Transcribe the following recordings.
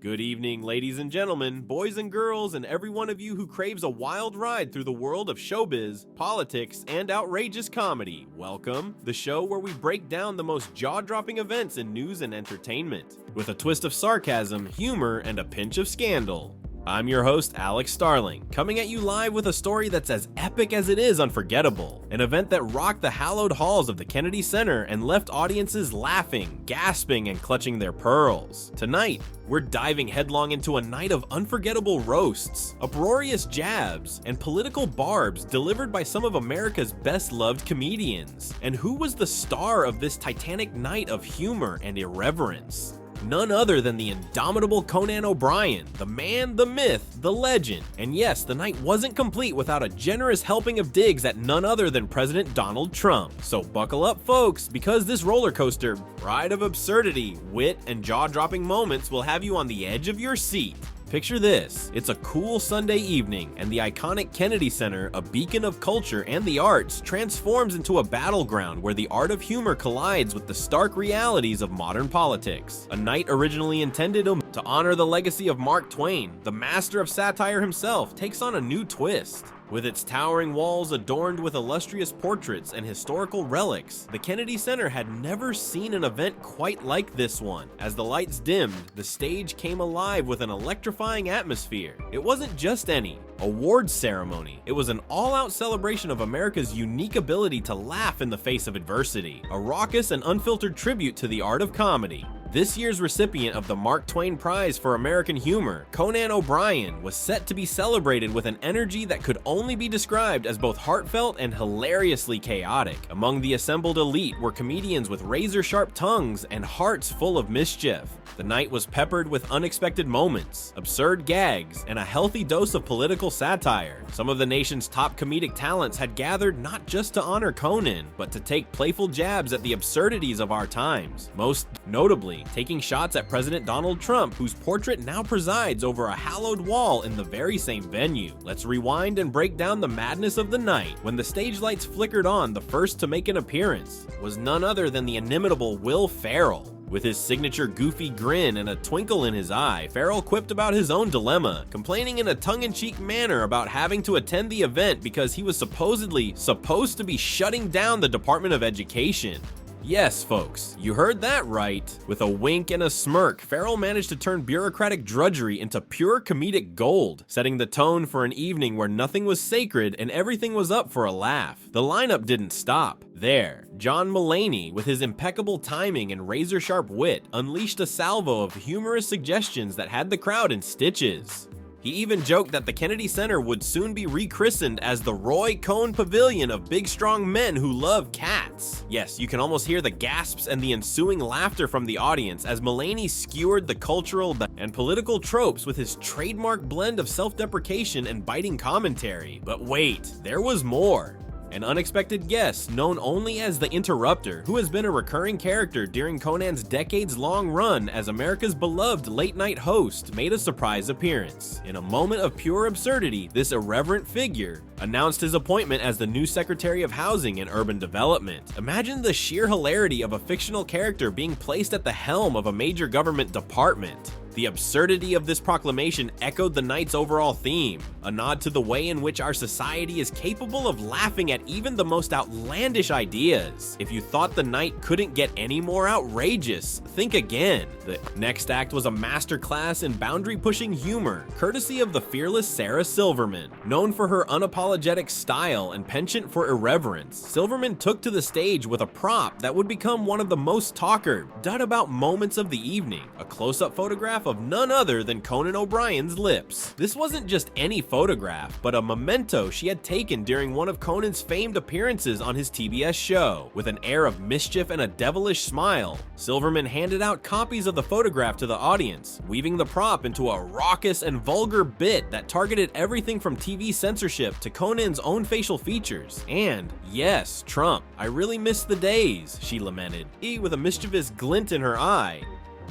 Good evening, ladies and gentlemen, boys and girls, and every one of you who craves a wild ride through the world of showbiz, politics, and outrageous comedy. Welcome, the show where we break down the most jaw-dropping events in news and entertainment, with a twist of sarcasm, humor, and a pinch of scandal. I'm your host, Alex Starling, coming at you live with a story that's as epic as it is unforgettable. An event that rocked the hallowed halls of the Kennedy Center and left audiences laughing, gasping, and clutching their pearls. Tonight, we're diving headlong into a night of unforgettable roasts, uproarious jabs, and political barbs delivered by some of America's best-loved comedians. And who was the star of this titanic night of humor and irreverence? None other than the indomitable Conan O'Brien, the man, the myth, the legend. And yes, the night wasn't complete without a generous helping of digs at none other than President Donald Trump. So buckle up, folks, because this roller coaster ride of absurdity, wit, and jaw-dropping moments will have you on the edge of your seat. Picture this, it's a cool Sunday evening, and the iconic Kennedy Center, a beacon of culture and the arts, transforms into a battleground where the art of humor collides with the stark realities of modern politics. A night originally intended to honor the legacy of Mark Twain, the master of satire himself, takes on a new twist. With its towering walls adorned with illustrious portraits and historical relics, the Kennedy Center had never seen an event quite like this one. As the lights dimmed, the stage came alive with an electrifying atmosphere. It wasn't just any awards ceremony. It was an all-out celebration of America's unique ability to laugh in the face of adversity, a raucous and unfiltered tribute to the art of comedy. This year's recipient of the Mark Twain Prize for American Humor, Conan O'Brien, was set to be celebrated with an energy that could only be described as both heartfelt and hilariously chaotic. Among the assembled elite were comedians with razor-sharp tongues and hearts full of mischief. The night was peppered with unexpected moments, absurd gags, and a healthy dose of political satire. Some of the nation's top comedic talents had gathered not just to honor Conan, but to take playful jabs at the absurdities of our times. Most notably, taking shots at President Donald Trump, whose portrait now presides over a hallowed wall in the very same venue. Let's rewind and break down the madness of the night. When the stage lights flickered on, the first to make an appearance was none other than the inimitable Will Ferrell. With his signature goofy grin and a twinkle in his eye, Ferrell quipped about his own dilemma, complaining in a tongue-in-cheek manner about having to attend the event because he was supposedly supposed to be shutting down the Department of Education. Yes, folks, you heard that right. With a wink and a smirk, Ferrell managed to turn bureaucratic drudgery into pure comedic gold, setting the tone for an evening where nothing was sacred and everything was up for a laugh. The lineup didn't stop there. John Mulaney, with his impeccable timing and razor-sharp wit, unleashed a salvo of humorous suggestions that had the crowd in stitches. He even joked that the Kennedy Center would soon be rechristened as the Roy Cohn Pavilion of big strong men who love cats. Yes, you can almost hear the gasps and the ensuing laughter from the audience as Mulaney skewered the cultural and political tropes with his trademark blend of self-deprecation and biting commentary. But wait, there was more. An unexpected guest, known only as the Interrupter, who has been a recurring character during Conan's decades-long run as America's beloved late-night host, made a surprise appearance. In a moment of pure absurdity, this irreverent figure announced his appointment as the new Secretary of Housing and Urban Development. Imagine the sheer hilarity of a fictional character being placed at the helm of a major government department. The absurdity of this proclamation echoed the night's overall theme, a nod to the way in which our society is capable of laughing at even the most outlandish ideas. If you thought the night couldn't get any more outrageous, think again. The next act was a masterclass in boundary-pushing humor, courtesy of the fearless Sarah Silverman. Known for her unapologetic style and penchant for irreverence, Silverman took to the stage with a prop that would become one of the most talked-about moments of the evening, a close-up photograph of none other than Conan O'Brien's lips. This wasn't just any photograph, but a memento she had taken during one of Conan's famed appearances on his TBS show. With an air of mischief and a devilish smile, Silverman handed out copies of the photograph to the audience, weaving the prop into a raucous and vulgar bit that targeted everything from TV censorship to Conan's own facial features. And yes, Trump, I really miss the days, she lamented, with a mischievous glint in her eye,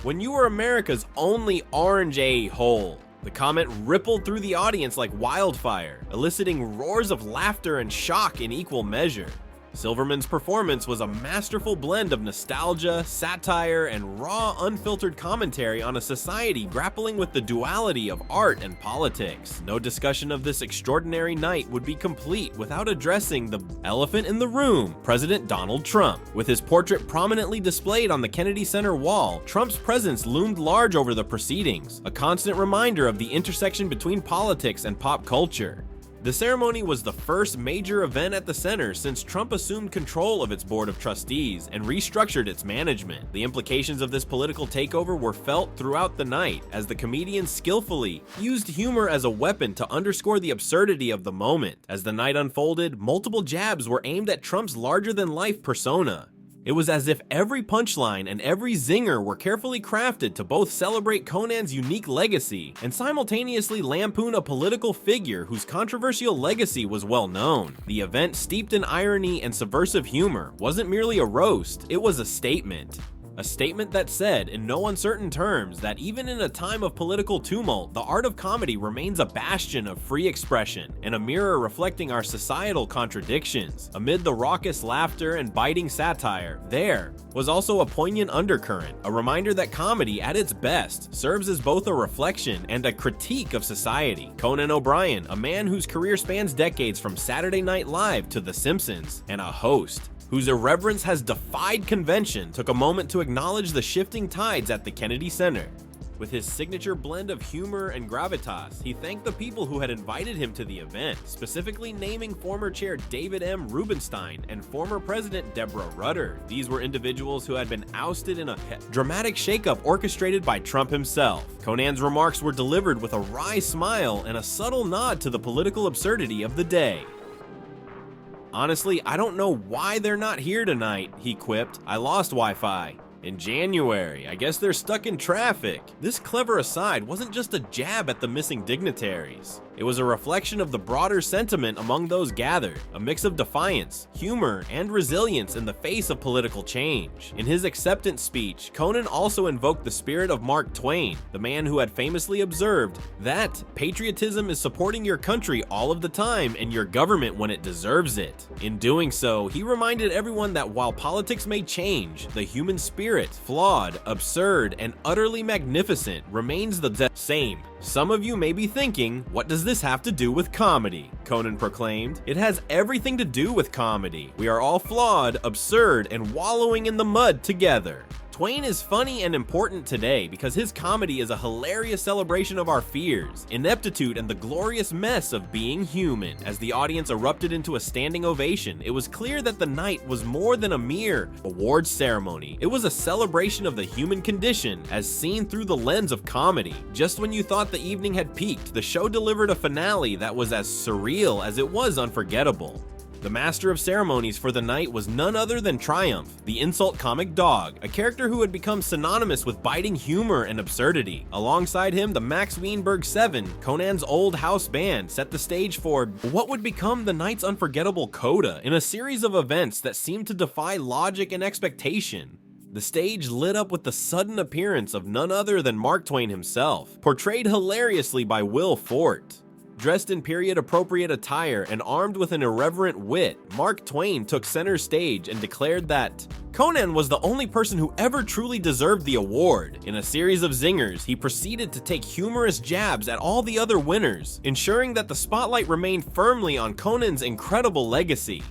when you were America's only orange a-hole. The comment rippled through the audience like wildfire, eliciting roars of laughter and shock in equal measure. Silverman's performance was a masterful blend of nostalgia, satire, and raw, unfiltered commentary on a society grappling with the duality of art and politics. No discussion of this extraordinary night would be complete without addressing the elephant in the room, President Donald Trump. With his portrait prominently displayed on the Kennedy Center wall, Trump's presence loomed large over the proceedings, a constant reminder of the intersection between politics and pop culture. The ceremony was the first major event at the center since Trump assumed control of its board of trustees and restructured its management. The implications of this political takeover were felt throughout the night, as the comedians skillfully used humor as a weapon to underscore the absurdity of the moment. As the night unfolded, multiple jabs were aimed at Trump's larger-than-life persona. It was as if every punchline and every zinger were carefully crafted to both celebrate Conan's unique legacy and simultaneously lampoon a political figure whose controversial legacy was well known. The event, steeped in irony and subversive humor, wasn't merely a roast, it was a statement. A statement that said, in no uncertain terms, that even in a time of political tumult, the art of comedy remains a bastion of free expression and a mirror reflecting our societal contradictions. Amid the raucous laughter and biting satire, there was also a poignant undercurrent, a reminder that comedy, at its best, serves as both a reflection and a critique of society. Conan O'Brien, a man whose career spans decades from Saturday Night Live to The Simpsons, and a host whose irreverence has defied convention, took a moment to acknowledge the shifting tides at the Kennedy Center. With his signature blend of humor and gravitas, he thanked the people who had invited him to the event, specifically naming former chair David M. Rubenstein and former president Deborah Rutter. These were individuals who had been ousted in a dramatic shakeup orchestrated by Trump himself. Conan's remarks were delivered with a wry smile and a subtle nod to the political absurdity of the day. "Honestly, I don't know why they're not here tonight," he quipped. "I lost Wi-Fi in January. I guess they're stuck in traffic." This clever aside wasn't just a jab at the missing dignitaries. It was a reflection of the broader sentiment among those gathered, a mix of defiance, humor, and resilience in the face of political change. In his acceptance speech, Conan also invoked the spirit of Mark Twain, the man who had famously observed that patriotism is supporting your country all of the time and your government when it deserves it. In doing so, he reminded everyone that while politics may change, the human spirit, flawed, absurd, and utterly magnificent, remains the same. "Some of you may be thinking, what does this have to do with comedy?" Conan proclaimed. "It has everything to do with comedy. We are all flawed, absurd, and wallowing in the mud together." Twain is funny and important today because his comedy is a hilarious celebration of our fears, ineptitude, and the glorious mess of being human. As the audience erupted into a standing ovation, it was clear that the night was more than a mere awards ceremony. It was a celebration of the human condition as seen through the lens of comedy. Just when you thought the evening had peaked, the show delivered a finale that was as surreal as it was unforgettable. The master of ceremonies for the night was none other than Triumph, the insult comic dog, a character who had become synonymous with biting humor and absurdity. Alongside him, the Max Weinberg 7, Conan's old house band, set the stage for what would become the night's unforgettable coda in a series of events that seemed to defy logic and expectation. The stage lit up with the sudden appearance of none other than Mark Twain himself, portrayed hilariously by Will Forte. Dressed in period-appropriate attire and armed with an irreverent wit, Mark Twain took center stage and declared that Conan was the only person who ever truly deserved the award. In a series of zingers, he proceeded to take humorous jabs at all the other winners, ensuring that the spotlight remained firmly on Conan's incredible legacy.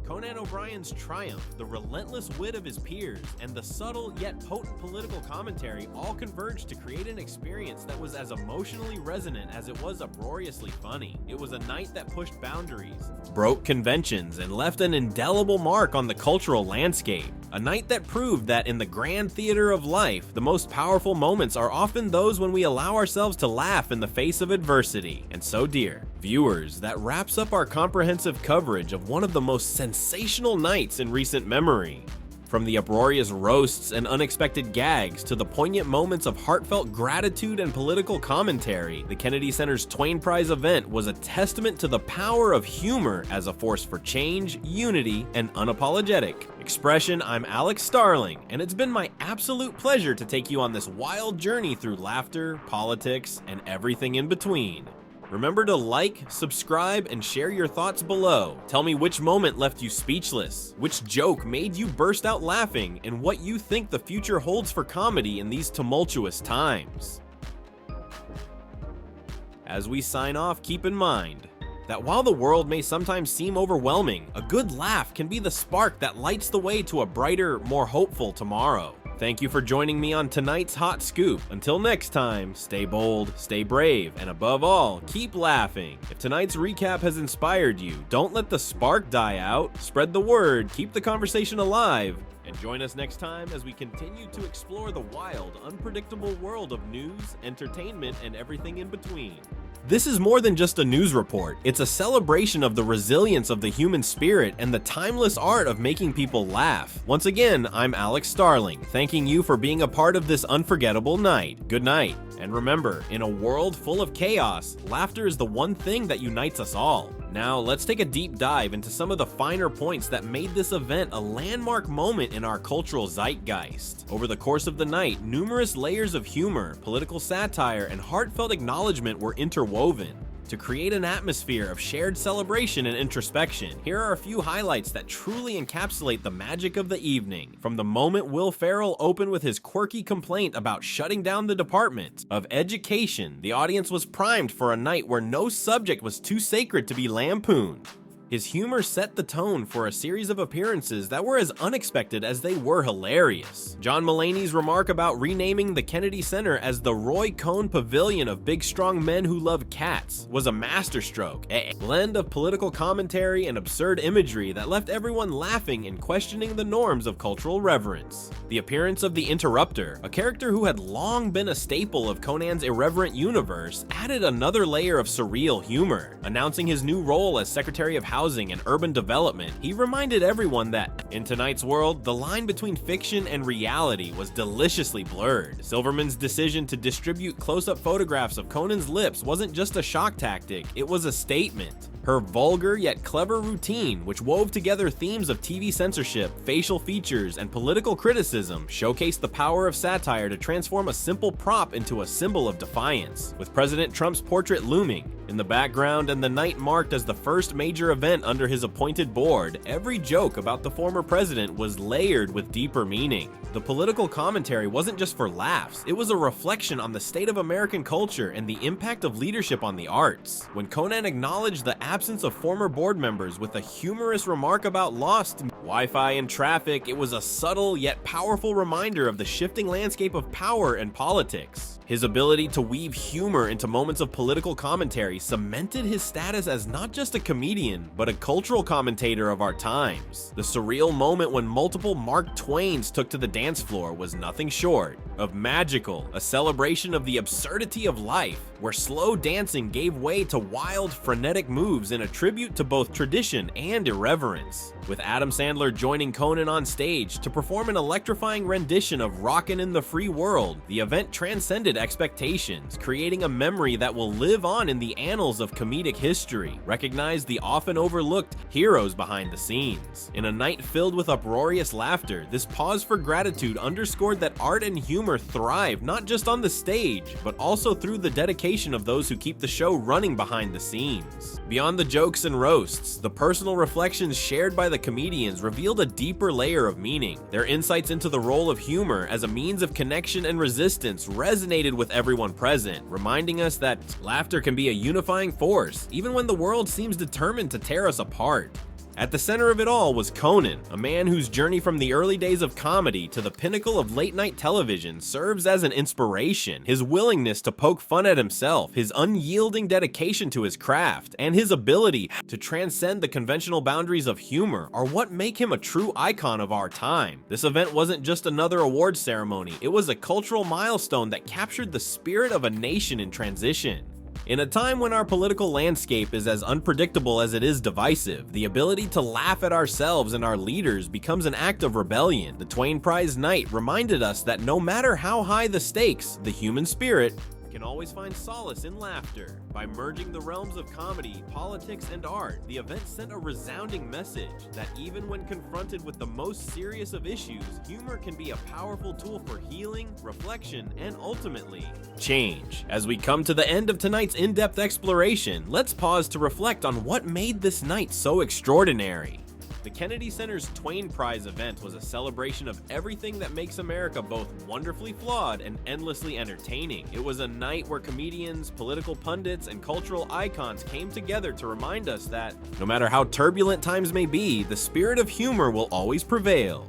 Conan O'Brien's triumph, the relentless wit of his peers, and the subtle yet potent political commentary all converged to create an experience that was as emotionally resonant as it was uproariously funny. It was a night that pushed boundaries, broke conventions, and left an indelible mark on the cultural landscape. A night that proved that in the grand theater of life, the most powerful moments are often those when we allow ourselves to laugh in the face of adversity. And so, dear viewers, that wraps up our comprehensive coverage of one of the most sensational nights in recent memory. From the uproarious roasts and unexpected gags to the poignant moments of heartfelt gratitude and political commentary, the Kennedy Center's Twain Prize event was a testament to the power of humor as a force for change, unity, and unapologetic expression. I'm Alex Starling, and it's been my absolute pleasure to take you on this wild journey through laughter, politics, and everything in between. Remember to like, subscribe, and share your thoughts below. Tell me which moment left you speechless, which joke made you burst out laughing, and what you think the future holds for comedy in these tumultuous times. As we sign off, keep in mind that while the world may sometimes seem overwhelming, a good laugh can be the spark that lights the way to a brighter, more hopeful tomorrow. Thank you for joining me on tonight's Hot Scoop. Until next time, stay bold, stay brave, and above all, keep laughing. If tonight's recap has inspired you, don't let the spark die out. Spread the word, keep the conversation alive, and join us next time as we continue to explore the wild, unpredictable world of news, entertainment, and everything in between. This is more than just a news report. It's a celebration of the resilience of the human spirit and the timeless art of making people laugh. Once again, I'm Alex Starling, thanking you for being a part of this unforgettable night. Good night. And remember, in a world full of chaos, laughter is the one thing that unites us all. Now, let's take a deep dive into some of the finer points that made this event a landmark moment in our cultural zeitgeist. Over the course of the night, numerous layers of humor, political satire, and heartfelt acknowledgement were interwoven to create an atmosphere of shared celebration and introspection. Here are a few highlights that truly encapsulate the magic of the evening. From the moment Will Ferrell opened with his quirky complaint about shutting down the Department of Education, the audience was primed for a night where no subject was too sacred to be lampooned. His humor set the tone for a series of appearances that were as unexpected as they were hilarious. John Mulaney's remark about renaming the Kennedy Center as the Roy Cohn Pavilion of Big Strong Men Who Love Cats was a masterstroke, a blend of political commentary and absurd imagery that left everyone laughing and questioning the norms of cultural reverence. The appearance of the Interrupter, a character who had long been a staple of Conan's irreverent universe, added another layer of surreal humor. Announcing his new role as Secretary of Housing and Urban Development, he reminded everyone that, in tonight's world, the line between fiction and reality was deliciously blurred. Silverman's decision to distribute close-up photographs of Conan's lips wasn't just a shock tactic, it was a statement. Her vulgar yet clever routine, which wove together themes of TV censorship, facial features, and political criticism, showcased the power of satire to transform a simple prop into a symbol of defiance. With President Trump's portrait looming in the background and the night marked as the first major event under his appointed board, every joke about the former president was layered with deeper meaning. The political commentary wasn't just for laughs, it was a reflection on the state of American culture and the impact of leadership on the arts. When Conan acknowledged the absence of former board members with a humorous remark about lost Wi-Fi and traffic, it was a subtle yet powerful reminder of the shifting landscape of power and politics. His ability to weave humor into moments of political commentary cemented his status as not just a comedian, but a cultural commentator of our times. The surreal moment when multiple Mark Twains took to the dance floor was nothing short of magical, a celebration of the absurdity of life, where slow dancing gave way to wild, frenetic moves in a tribute to both tradition and irreverence. With Adam Sandler joining Conan on stage to perform an electrifying rendition of Rockin' in the Free World, the event transcended expectations, creating a memory that will live on in the annals of comedic history. Recognize the often overlooked heroes behind the scenes. In a night filled with uproarious laughter, this pause for gratitude underscored that art and humor thrive not just on the stage, but also through the dedication of those who keep the show running behind the scenes. Beyond the jokes and roasts, the personal reflections shared by the comedians revealed a deeper layer of meaning. Their insights into the role of humor as a means of connection and resistance resonated with everyone present, reminding us that laughter can be a unifying force, even when the world seems determined to tear us apart. At the center of it all was Conan, a man whose journey from the early days of comedy to the pinnacle of late-night television serves as an inspiration. His willingness to poke fun at himself, his unyielding dedication to his craft, and his ability to transcend the conventional boundaries of humor are what make him a true icon of our time. This event wasn't just another awards ceremony, it was a cultural milestone that captured the spirit of a nation in transition. In a time when our political landscape is as unpredictable as it is divisive, the ability to laugh at ourselves and our leaders becomes an act of rebellion. The Twain Prize night reminded us that no matter how high the stakes, the human spirit can always find solace in laughter. By merging the realms of comedy, politics, and art, the event sent a resounding message that even when confronted with the most serious of issues, humor can be a powerful tool for healing, reflection, and ultimately, change. As we come to the end of tonight's in-depth exploration, let's pause to reflect on what made this night so extraordinary. The Kennedy Center's Twain Prize event was a celebration of everything that makes America both wonderfully flawed and endlessly entertaining. It was a night where comedians, political pundits, and cultural icons came together to remind us that, no matter how turbulent times may be, the spirit of humor will always prevail.